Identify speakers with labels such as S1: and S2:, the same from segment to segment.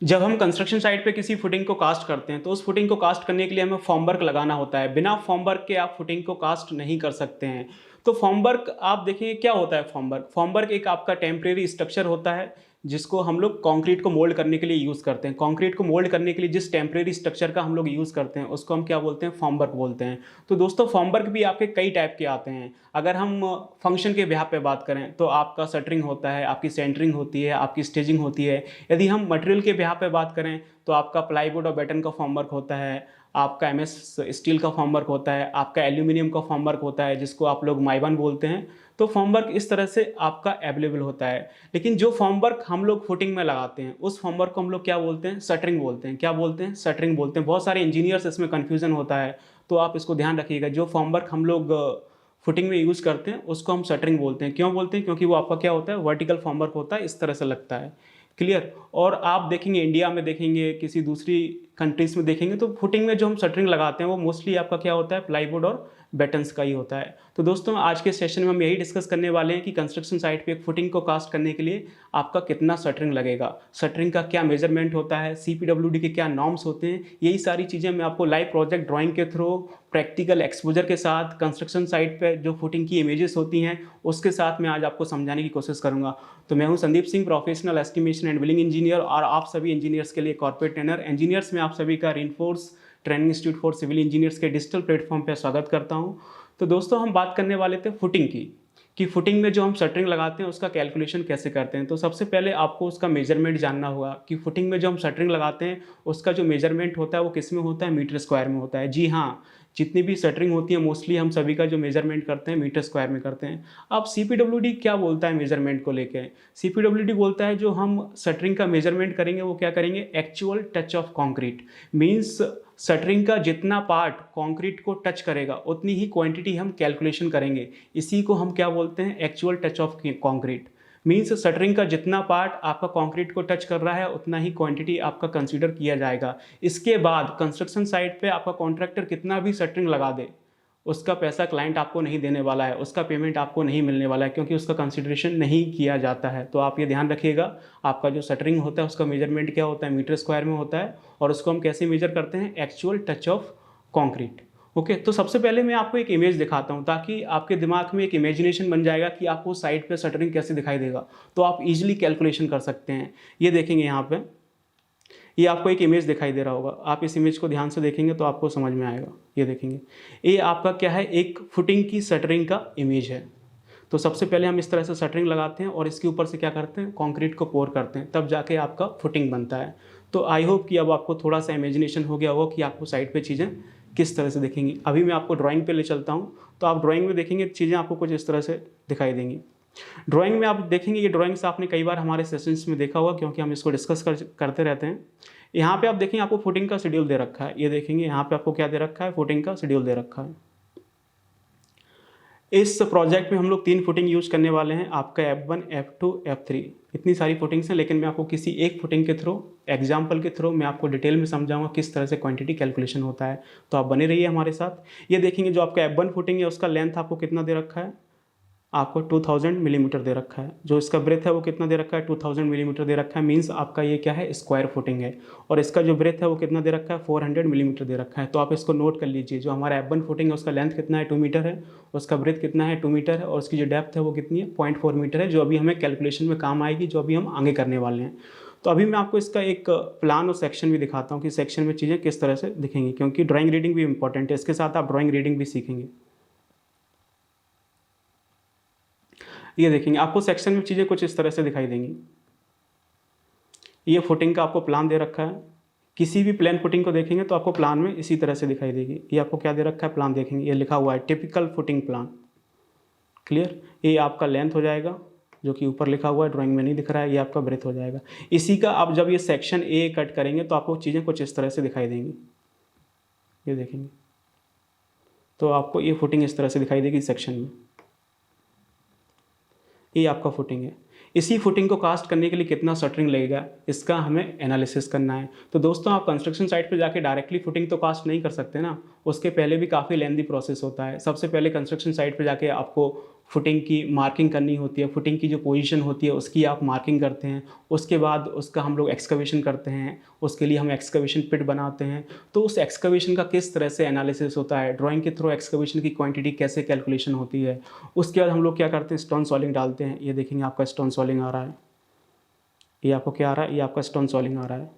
S1: जब हम construction site पे किसी फुटिंग को कास्ट करते हैं तो उस फुटिंग को कास्ट करने के लिए हमें फॉर्मवर्क लगाना होता है। बिना फॉर्मवर्क के आप फुटिंग को कास्ट नहीं कर सकते हैं। तो फॉर्मवर्क आप देखिए क्या होता है। फॉर्मवर्क फॉर्मवर्क एक आपका टेम्परेरी स्ट्रक्चर होता है जिसको हम लोग कंक्रीट को मोल्ड करने के लिए यूज़ करते हैं। कंक्रीट को मोल्ड करने के लिए जिस टेम्परेरी स्ट्रक्चर का हम लोग यूज़ करते हैं उसको हम क्या बोलते हैं, फॉर्मवर्क बोलते हैं। तो दोस्तों फॉर्मवर्क भी आपके कई टाइप के आते हैं। अगर हम फंक्शन के बिहाफ पे बात करें तो आपका शटरिंग होता है, आपकी सेंटरिंग होती है, आपकी स्टेजिंग होती है। यदि हम मटेरियल के बिहाफ पे बात करें तो आपका प्लाईवुड और बैटन का फॉर्मवर्क होता है, आपका एमएस स्टील का फॉर्मवर्क होता है, आपका एल्यूमिनियम का फॉर्मवर्क होता है जिसको आप लोग माइबान बोलते हैं। तो फॉर्मवर्क इस तरह से आपका अवेलेबल होता है। लेकिन जो फॉर्मवर्क हम लोग फुटिंग में लगाते हैं उस फॉर्मवर्क को हम लोग क्या बोलते हैं, शटरिंग बोलते हैं। क्या बोलते हैं, शटरिंग बोलते हैं। बहुत सारे इंजीनियर्स इसमें कन्फ्यूजन होता है, तो आप इसको ध्यान रखिएगा। जो फॉर्मवर्क हम लोग फुटिंग में यूज़ करते हैं उसको हम शटरिंग बोलते हैं। क्यों बोलते हैं, क्योंकि वो आपका क्या होता है, वर्टिकल फॉर्मवर्क होता है, इस तरह से लगता है। क्लियर। और आप देखेंगे इंडिया में, देखेंगे किसी दूसरी कंट्रीज में देखेंगे तो फुटिंग में जो हम शटरिंग लगाते हैं वो मोस्टली आपका क्या होता है, प्लाईवुड और बैटन्स का ही होता है। तो दोस्तों आज के सेशन में हम यही डिस्कस करने वाले हैं कि कंस्ट्रक्शन साइट पे एक फुटिंग को कास्ट करने के लिए आपका कितना शटरिंग लगेगा, शटरिंग का क्या मेजरमेंट होता है, सीपीडब्ल्यूडी के क्या नॉर्म्स होते हैं। यही सारी चीज़ें मैं आपको लाइव प्रोजेक्ट ड्राइंग के थ्रू, प्रैक्टिकल एक्सपोजर के साथ, कंस्ट्रक्शन साइट पे जो फुटिंग की इमेजेस होती हैं उसके साथ मैं आज आपको समझाने की कोशिश करूंगा। तो मैं हूं Sandeep Singh, professional estimation and billing engineer, और आप सभी इंजीनियर्स के लिए कॉर्पोरेट ट्रेनर। इंजीनियर्स में आप सभी का reinforce training institute for civil engineers के डिजिटल प्लेटफॉर्म पर स्वागत करता हूं। तो दोस्तों हम बात करने वाले थे फुटिंग की, कि फुटिंग में जो हम शटरिंग लगाते हैं उसका कैलकुलेशन कैसे करते हैं। तो सबसे पहले आपको उसका मेजरमेंट जानना होगा कि फुटिंग में जो हम शटरिंग लगाते हैं उसका जो मेजरमेंट होता है वो किस में होता है, मीटर स्क्वायर में होता है। जी हाँ, जितनी भी शटरिंग होती है मोस्टली हम सभी का जो मेजरमेंट करते हैं मीटर स्क्वायर में करते हैं। अब सीपीडब्ल्यूडी क्या बोलता है मेजरमेंट को लेके, सीपीडब्ल्यूडी बोलता है जो हम शटरिंग का मेजरमेंट करेंगे वो क्या करेंगे, actual touch of concrete. Means shuttering का जितना पार्ट कंक्रीट को टच करेगा उतनी ही क्वांटिटी हम कैलकुलेशन करेंगे। इसी को हम क्या बोलते हैं, actual touch of concrete. Means shuttering का जितना पार्ट आपका कंक्रीट को टच कर रहा है उतना ही क्वांटिटी आपका कंसीडर किया जाएगा। इसके बाद कंस्ट्रक्शन साइट पे आपका कॉन्ट्रैक्टर कितना भी शटरिंग लगा दे उसका पैसा क्लाइंट आपको नहीं देने वाला है, उसका पेमेंट आपको नहीं मिलने वाला है, क्योंकि उसका कंसिडरेशन नहीं किया जाता है। तो आप ये ध्यान रखिएगा, आपका जो शटरिंग होता है उसका मेजरमेंट क्या होता है, मीटर स्क्वायर में होता है। और उसको हम कैसे मेजर करते हैं, actual touch of concrete. Okay, तो सबसे पहले मैं आपको एक इमेज दिखाता हूँ ताकि आपके दिमाग में एक इमेजिनेशन बन जाएगा कि आपको साइड पे शटरिंग कैसे दिखाई देगा, तो आप इजीली कैलकुलेशन कर सकते हैं। ये देखेंगे यहाँ पे, ये आपको एक इमेज दिखाई दे रहा होगा। आप इस इमेज को ध्यान से देखेंगे तो आपको समझ में आएगा। ये देखेंगे, ये आपका क्या है, एक फुटिंग की शटरिंग का इमेज है। तो सबसे पहले हम इस तरह से शटरिंग लगाते हैं और इसके ऊपर से क्या करते हैं, कंक्रीट को पोर करते हैं, तब जाके आपका फुटिंग बनता है। तो आई होप कि अब आपको थोड़ा सा इमेजिनेशन हो गया होगा कि आपको साइड पे चीज़ें किस तरह से दिखेंगी। अभी मैं आपको ड्राइंग पे ले चलता हूँ, तो आप ड्राइंग में देखेंगे चीज़ें आपको कुछ इस तरह से दिखाई देंगी। ड्राइंग में आप देखेंगे, ये ड्राइंग्स आपने कई बार हमारे सेशंस में देखा होगा क्योंकि हम इसको करते रहते हैं। यहाँ पे आप देखेंगे आपको फुटिंग का शेड्यूल दे रखा है। ये देखेंगे यहाँ पे आपको क्या दे रखा है, फुटिंग का शेड्यूल दे रखा है। इस प्रोजेक्ट में हम लोग 3 फुटिंग यूज करने वाले हैं, आपका F1, F2, F3। इतनी सारी फुटिंग्स हैं, लेकिन मैं आपको किसी एक फुटिंग के थ्रू, एग्जाम्पल के थ्रू मैं आपको डिटेल में समझाऊंगा किस तरह से क्वांटिटी कैलकुलेशन होता है। तो आप बने रहिए हमारे साथ। ये देखेंगे जो आपका F1 फुटिंग है उसका लेंथ आपको कितना दे रखा है, आपको 2000 मिलीमीटर दे रखा है। जो इसका ब्रेथ है वो कितना दे रखा है, 2000 मिलीमीटर दे रखा है। मीन्स आपका ये क्या है, स्क्वायर फुटिंग है। और इसका जो ब्रेथ है वो कितना दे रखा है, 400 मिलीमीटर दे रखा है। तो आप इसको नोट कर लीजिए, जो हमारा F1 फुटिंग है उसका लेंथ कितना है, 2 मीटर है, उसका ब्रेथ कितना है, 2 मीटर है, और उसकी जो डेप्थ है वो कितनी है, 0.4 मीटर है, जो अभी हमें कैलकुलेशन में काम आएगी, जो अभी हम आगे करने वाले हैं। तो अभी मैं आपको इसका एक प्लान और सेक्शन भी दिखाता हूँ कि सेक्शन में चीज़ें किस तरह से दिखेंगी, क्योंकि ड्राइंग रीडिंग भी इंपॉर्टेंट है, इसके साथ आप ड्राइंग रीडिंग भी सीखेंगे। ये देखेंगे आपको सेक्शन में चीज़ें कुछ इस तरह से दिखाई देंगी। ये फुटिंग का आपको प्लान दे रखा है। किसी भी प्लान फुटिंग को देखेंगे तो आपको प्लान में इसी तरह से दिखाई देगी। ये आपको क्या दे रखा है, प्लान देखेंगे, ये लिखा हुआ है टिपिकल फुटिंग प्लान। क्लियर। ये आपका लेंथ हो जाएगा, जो कि ऊपर लिखा हुआ है, ड्राइंग में नहीं दिख रहा है। ये आपका ब्रेथ हो जाएगा। इसी का आप जब ये सेक्शन ए कट करेंगे तो आपको चीज़ें कुछ इस तरह से दिखाई देंगी। ये देखेंगे तो आपको ये फुटिंग इस तरह से दिखाई देगी सेक्शन में। ये आपका फुटिंग है। इसी फुटिंग को कास्ट करने के लिए कितना शटरिंग लगेगा, इसका हमें एनालिसिस करना है। तो दोस्तों आप कंस्ट्रक्शन साइट पे जाके डायरेक्टली फुटिंग तो कास्ट नहीं कर सकते ना, उसके पहले भी काफ़ी लेंदी प्रोसेस होता है। सबसे पहले कंस्ट्रक्शन साइट पे जाके आपको फुटिंग की मार्किंग करनी होती है, फुटिंग की जो पोजीशन होती है उसकी आप मार्किंग करते हैं। उसके बाद उसका हम लोग एक्सकवेशन करते हैं, उसके लिए हम एक्सकवेशन पिट बनाते हैं। तो उस एक्सकवेशन का किस तरह से एनालिसिस होता है, ड्राइंग के थ्रू एक्सकवेशन की क्वांटिटी कैसे कैलकुलेशन होती है। उसके बाद हम लोग क्या करते हैं, स्टोन सॉलिंग डालते हैं। ये देखेंगे आपका स्टोन सॉलिंग आ रहा है, ये आपको क्या आ रहा है, ये आपका स्टोन सॉलिंग आ रहा है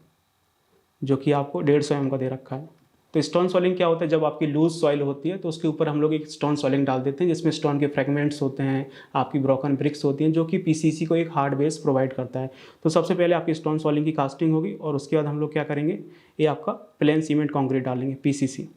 S1: जो कि आपको 150 mm का दे रखा है। तो स्टोन सॉलिंग क्या होता है, जब आपकी लूज सॉइल होती है तो उसके ऊपर हम लोग एक स्टोन सॉलिंग डाल देते हैं जिसमें स्टोन के फ्रेगमेंट्स होते हैं, आपकी ब्रोकन ब्रिक्स होती हैं, जो कि पीसीसी को एक हार्ड बेस प्रोवाइड करता है। तो सबसे पहले आपकी स्टोन सॉलिंग की कास्टिंग होगी और उसके बाद हम लोग क्या करेंगे, ये आपका प्लेन सीमेंट कॉन्क्रीट डालेंगे, पीसीसी।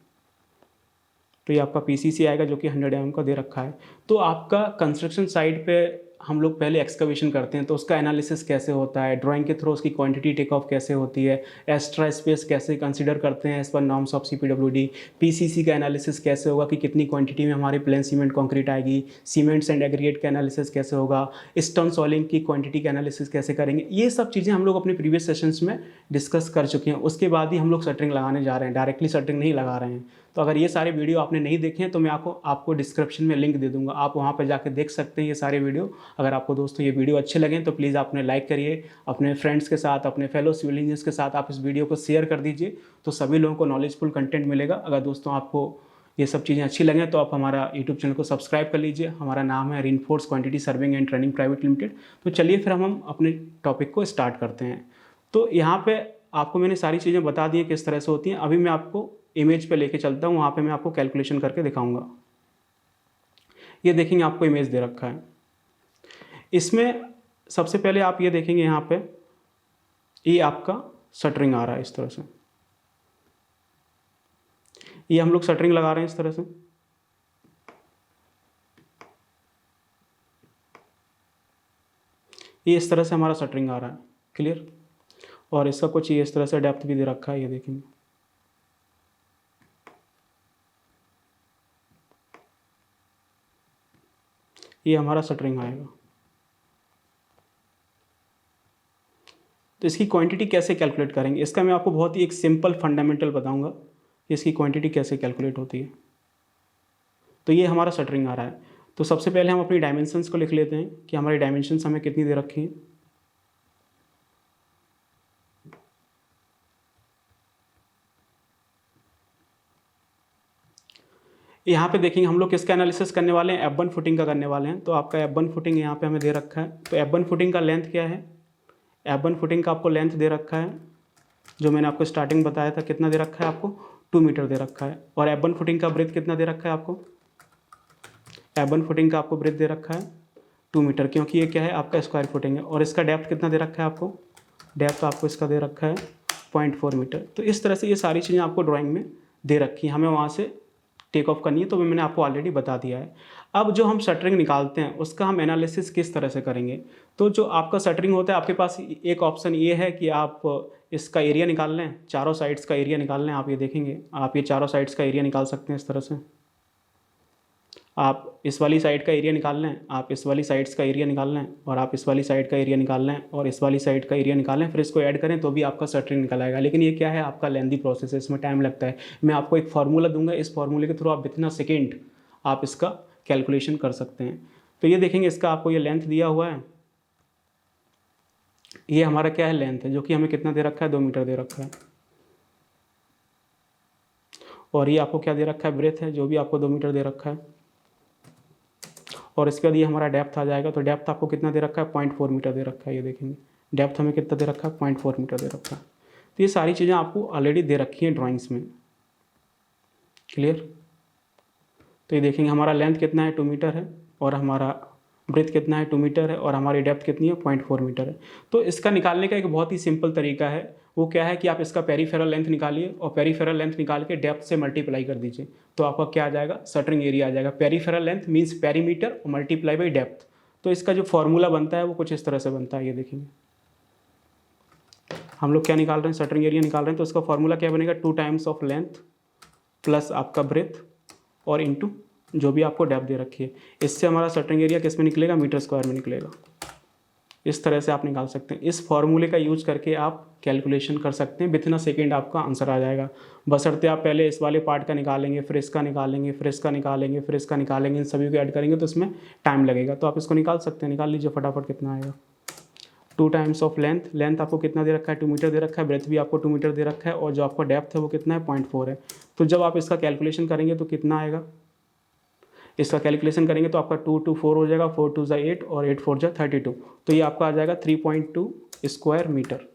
S1: तो ये आपका पीसीसी आएगा जो कि 100 mm का दे रखा है। तो आपका कंस्ट्रक्शन साइट पे हम लोग पहले एक्सकवेशन करते हैं तो उसका एनालिसिस कैसे होता है, ड्राइंग के थ्रू उसकी क्वांटिटी टेक ऑफ कैसे होती है, एक्स्ट्रा स्पेस कैसे कंसीडर करते हैं as per norms of CPWD, PCC का एनालिसिस कैसे होगा कि कितनी क्वांटिटी में हमारी प्लेन सीमेंट कंक्रीट आएगी, सीमेंट्स एंड एग्रीगेट का एनालिसिस कैसे होगा, स्टोन सॉलिंग की क्वांटिटी का एनालिसिस कैसे करेंगे। ये सब चीज़ें हम लोग अपने प्रीवियस सेशंस में डिस्कस कर चुके हैं। उसके बाद ही हम लोग शटरिंग लगाने जा रहे हैं, डायरेक्टली शटरिंग नहीं लगा रहे हैं। तो अगर ये सारे वीडियो आपने नहीं देखे हैं तो मैं आपको डिस्क्रिप्शन में लिंक दे दूंगा, आप वहाँ पर जाकर देख सकते हैं ये सारे वीडियो। अगर आपको दोस्तों ये वीडियो अच्छे लगें तो प्लीज़ आपने लाइक करिए, अपने फ्रेंड्स के साथ, अपने फेलो सिविल इंजीनियर्स के साथ आप इस वीडियो को शेयर कर दीजिए, तो सभी लोगों को नॉलेजफुल कंटेंट मिलेगा। अगर दोस्तों आपको ये सब चीज़ें अच्छी लगें तो आप हमारा यूट्यूब चैनल को सब्सक्राइब कर लीजिए। हमारा नाम है reinforce quantity serving and training private limited. तो चलिए फिर हम अपने टॉपिक को स्टार्ट करते हैं। तो यहाँ पे आपको मैंने सारी चीज़ें बता दी हैं किस तरह से होती हैं। अभी मैं आपको इमेज पे लेके चलता हूँ, वहाँ पे मैं आपको कैलकुलेशन करके दिखाऊंगा। ये देखेंगे आपको इमेज दे रखा है, इसमें सबसे पहले आप ये देखेंगे यहाँ पे ये आपका शटरिंग आ रहा है इस तरह से, ये हम लोग शटरिंग लगा रहे हैं इस तरह से। ये इस तरह से हमारा शटरिंग आ रहा है, क्लियर। और इसका कुछ ये इस तरह से डेप्थ भी दे रखा है, ये देखेंगे। ये हमारा शटरिंग आएगा। तो इसकी क्वांटिटी कैसे कैलकुलेट करेंगे, इसका मैं आपको बहुत ही एक सिंपल फंडामेंटल बताऊंगा इसकी क्वांटिटी कैसे कैलकुलेट होती है। तो ये हमारा शटरिंग आ रहा है। तो सबसे पहले हम अपनी डायमेंशंस को लिख लेते हैं कि हमारी डायमेंशंस हमें कितनी दे रखी हैं। यहाँ पे देखेंगे हम लोग किसका एनालिसिस करने वाले हैं, F1 फुटिंग का करने वाले हैं। तो आपका F1 फुटिंग यहाँ पे हमें दे रखा है। तो F1 फुटिंग का लेंथ क्या है, F1 फुटिंग का आपको लेंथ दे रखा है, जो मैंने आपको स्टार्टिंग बताया था कितना दे रखा है, आपको 2 मीटर दे रखा है। और F1 फुटिंग का ब्रेथ कितना दे रखा है आपको, F1 फुटिंग का आपको ब्रेथ दे रखा है 2 मीटर, क्योंकि ये क्या है आपका स्क्वायर फुटिंग है। और इसका डेप्थ कितना दे रखा है आपको, डेप्थ आपको इसका दे रखा है 0.4 मीटर। तो इस तरह से ये सारी चीज़ें आपको ड्राइंग में दे रखी हैं, हमें वहाँ से टेक ऑफ करनी है। तो मैंने आपको ऑलरेडी बता दिया है। अब जो हम शटरिंग निकालते हैं उसका हम एनालिसिस किस तरह से करेंगे। तो जो आपका शटरिंग होता है, आपके पास एक ऑप्शन ये है कि आप इसका एरिया निकाल लें, चारों साइड्स का एरिया निकाल लें। आप ये देखेंगे, आप ये चारों साइड्स का एरिया निकाल सकते हैं इस तरह से। आप इस वाली साइड का एरिया निकाल लें, आप इस वाली साइड्स का एरिया निकाल लें, और आप इस वाली साइड का एरिया निकाल लें, और इस वाली साइड का एरिया निकाल लें। फिर इसको ऐड करें तो भी आपका शटरिंग निकल आएगा। लेकिन ये क्या है, आपका लेंदी प्रोसेस है, इसमें टाइम लगता है। मैं आपको एक फार्मूला दूंगा, इस फार्मूले के थ्रू आप विथिन सेकेंड आप इसका कैलकुलेशन कर सकते हैं। तो ये देखेंगे, इसका आपको ये लेंथ दिया हुआ है, ये हमारा क्या है लेंथ है, जो कि हमें कितना दे रखा है, 2 मीटर दे रखा है। और ये आपको क्या दे रखा है, ब्रेथ है, जो भी आपको 2 मीटर दे रखा है। और इसके बाद ये हमारा डेप्थ आ जाएगा। तो डेप्थ आपको कितना दे रखा है, 0.4 मीटर दे रखा है। ये देखेंगे डेप्थ हमें कितना दे रखा है, 0.4 मीटर दे रखा है। तो ये सारी चीज़ें आपको ऑलरेडी दे रखी हैं ड्राइंग्स में, क्लियर। तो ये देखेंगे हमारा लेंथ कितना है, 2 मीटर है, और हमारा ब्रेथ कितना है, 2 मीटर है, और हमारी डेप्थ कितनी है, 0.4 मीटर है। तो इसका निकालने का एक बहुत ही सिंपल तरीका है, वो क्या है कि आप इसका पेरीफेरल लेंथ निकालिए और पेरीफेरल लेंथ निकाल के डेप्थ से मल्टीप्लाई कर दीजिए, तो आपका क्या आ जाएगा, शटरिंग एरिया आ जाएगा। पेरीफेरल लेंथ मीन्स पेरीमीटर और मल्टीप्लाई बाई डेप्थ। तो इसका जो फॉर्मूला बनता है वो कुछ इस तरह से बनता है। ये देखेंगे हम लोग क्या निकाल रहे हैं, शटरिंग एरिया निकाल रहे हैं। तो इसका फॉर्मूला क्या बनेगा, 2 टाइम्स ऑफ लेंथ प्लस आपका ब्रेथ और इंटू जो भी आपको डेप्थ दे रखी है। इससे हमारा शटरिंग एरिया किस में निकलेगा, मीटर स्क्वायर में निकलेगा। इस तरह से आप निकाल सकते हैं। इस फॉर्मूले का यूज करके आप कैलकुलेशन कर सकते हैं, विथिन अ सेकेंड आपका आंसर आ जाएगा। बशर्ते आप पहले इस वाले पार्ट का निकालेंगे, फिर इसका निकालेंगे, फिर इसका निकालेंगे, फिर इसका निकालेंगे, इन सभी को ऐड करेंगे तो इसमें टाइम लगेगा। तो आप इसको निकाल सकते हैं, निकाल लीजिए फटाफट कितना आएगा। 2 टाइम्स ऑफ लेंथ, लेंथ आपको कितना दे रखा है 2 मीटर दे रखा है, ब्रेथ भी आपको 2 मीटर दे रखा है, और जो आपका डेप्थ है वो कितना है 0.4 है। तो जब आप इसका कैलकुलेशन करेंगे तो कितना आएगा, इसका कैलकुलेशन करेंगे तो आपका 2 2 4 हो जाएगा, 4 2 8 और 8 4 32। तो ये आपका आ जाएगा 3.2 स्क्वायर मीटर।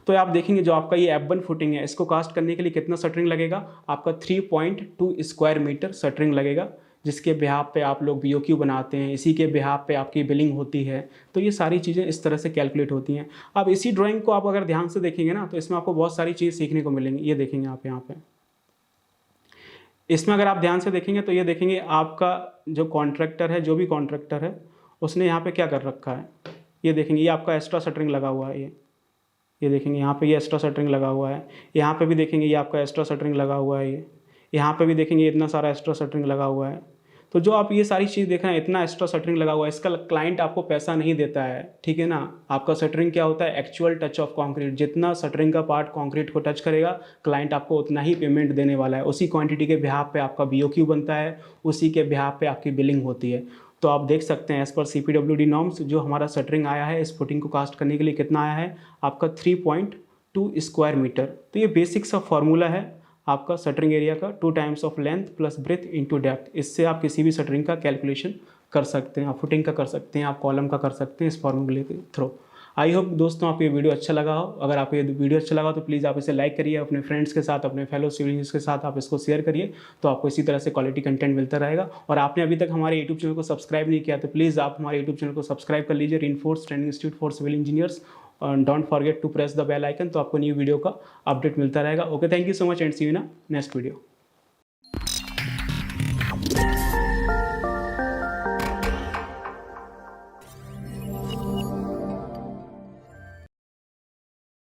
S1: तो आप देखेंगे जो आपका ये F1 फुटिंग है, इसको कास्ट करने के लिए कितना शटरिंग लगेगा, आपका 3.2 स्क्वायर मीटर शटरिंग लगेगा, जिसके बिहाफ पे आप लोग BOQ बनाते हैं, इसी के बिहाफ पे आपकी बिलिंग होती है। तो ये सारी चीज़ें इस तरह से कैलकुलेट होती हैं। अब इसी ड्राइंग को आप अगर ध्यान से देखेंगे ना, तो इसमें आपको बहुत सारी चीज़ सीखने को मिलेंगी। ये देखेंगे आप यहाँ पे, इसमें अगर आप ध्यान से देखेंगे तो ये देखेंगे आपका जो कॉन्ट्रैक्टर है, जो भी कॉन्ट्रैक्टर है, उसने यहाँ पे क्या कर रखा है, ये देखेंगे ये आपका एक्स्ट्रा शटरिंग लगा हुआ है। ये देखेंगे यहाँ पे ये एक्स्ट्रा शटरिंग लगा हुआ है, यहाँ पे भी देखेंगे ये आपका एक्स्ट्रा शटरिंग लगा हुआ है, ये यहाँ पे भी देखेंगे इतना सारा एक्स्ट्रा शटरिंग लगा हुआ है। तो जो आप ये सारी चीज़ देख रहे हैं, इतना एक्स्ट्रा शटरिंग लगा हुआ है, इसका क्लाइंट आपको पैसा नहीं देता है, ठीक है ना। आपका शटरिंग क्या होता है, एक्चुअल टच ऑफ कंक्रीट। जितना शटरिंग का पार्ट कंक्रीट को टच करेगा, क्लाइंट आपको उतना ही पेमेंट देने वाला है। उसी क्वांटिटी के बिहाफ पे आपका BOQ बनता है, उसी के बिहाफ पे आपकी बिलिंग होती है। तो आप देख सकते हैं एज पर CPWD नॉर्म्स जो हमारा शटरिंग आया है इस फुटिंग को कास्ट करने के लिए कितना आया है, आपका 3.2 स्क्वायर मीटर। तो ये बेसिक सा फॉर्मूला है आपका शटरिंग एरिया का, 2 times of length plus breadth into depth. इससे आप किसी भी शटरिंग का कैलकुलेशन कर सकते हैं, आप फुटिंग का कर सकते हैं, आप कॉलम का कर सकते हैं इस फॉर्मूले के थ्रू। आई होप दोस्तों आपको ये वीडियो अच्छा लगा हो। अगर आपको ये वीडियो अच्छा लगा तो प्लीज़ आप इसे लाइक करिए, अपने फ्रेंड्स के साथ, अपने फेलो सिविलियंस के साथ आप इसको शेयर करिए, तो आपको इसी तरह से क्वालिटी कंटेंट मिलता रहेगा। और आपने अभी तक हमारे यूट्यूब चैनल को सब्सक्राइब नहीं किया तो प्लीज़ आप हमारे यूट्यूब चैनल को सब्सक्राइब कर लीजिए, reinforce training institute for civil engineers, और don't forget to press the bell icon, तो आपको न्यू वीडियो का अपडेट मिलता रहेगा। Okay, thank you so much and see you in next video.